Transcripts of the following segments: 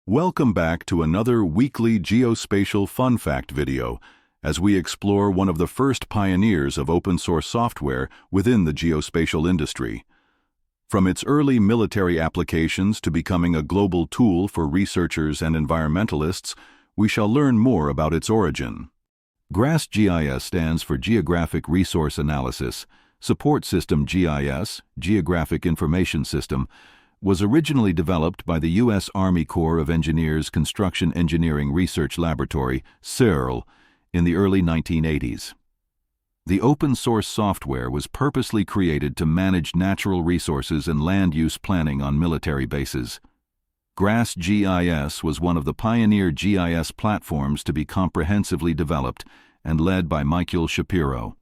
Welcome back to another weekly geospatial fun fact video as we explore one of the first pioneers of open-source software within the geospatial industry. From its early military applications to becoming a global tool for researchers and environmentalists, we shall learn more about its origin. GRASS GIS stands for Geographic Resource Analysis. Support System GIS, Geographic Information System, was originally developed by the U.S. Army Corps of Engineers Construction Engineering Research Laboratory, CERL, in the early 1980s. The open-source software was purposely created to manage natural resources and land use planning on military bases. GRASS GIS was one of the pioneer GIS platforms to be comprehensively developed and led by Michael Shapiro.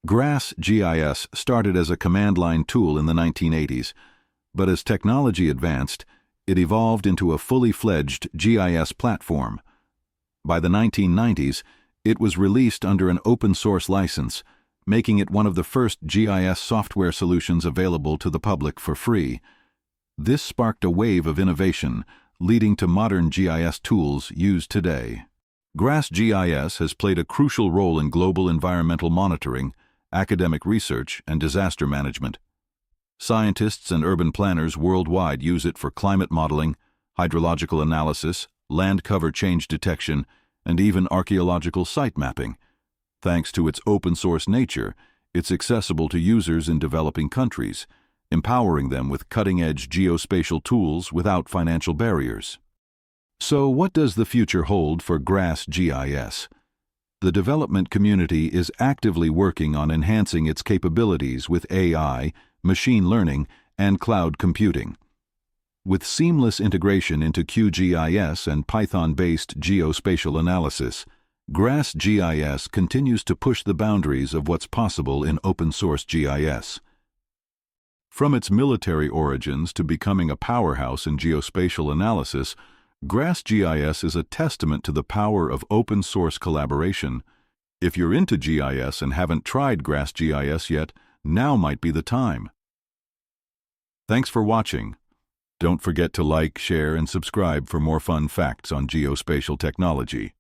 GRASS GIS started as a command-line tool in the 1980s, but as technology advanced, it evolved into a fully-fledged GIS platform. By the 1990s, it was released under an open-source license, making it one of the first GIS software solutions available to the public for free. This sparked a wave of innovation, leading to modern GIS tools used today. GRASS GIS has played a crucial role in global environmental monitoring, academic research, and disaster management. Scientists and urban planners worldwide use it for climate modeling, hydrological analysis, land cover change detection, and even archaeological site mapping. Thanks to its open-source nature, it's accessible to users in developing countries, empowering them with cutting-edge geospatial tools without financial barriers. So, what does the future hold for GRASS GIS? The development community is actively working on enhancing its capabilities with AI, machine learning, and cloud computing. With seamless integration into QGIS and Python-based geospatial analysis, GRASS GIS continues to push the boundaries of what's possible in open-source GIS. From its military origins to becoming a powerhouse in geospatial analysis, GRASS GIS is a testament to the power of open-source collaboration. If you're into GIS and haven't tried GRASS GIS yet, now might be the time. Thanks for watching. Don't forget to like, share, and subscribe for more fun facts on geospatial technology.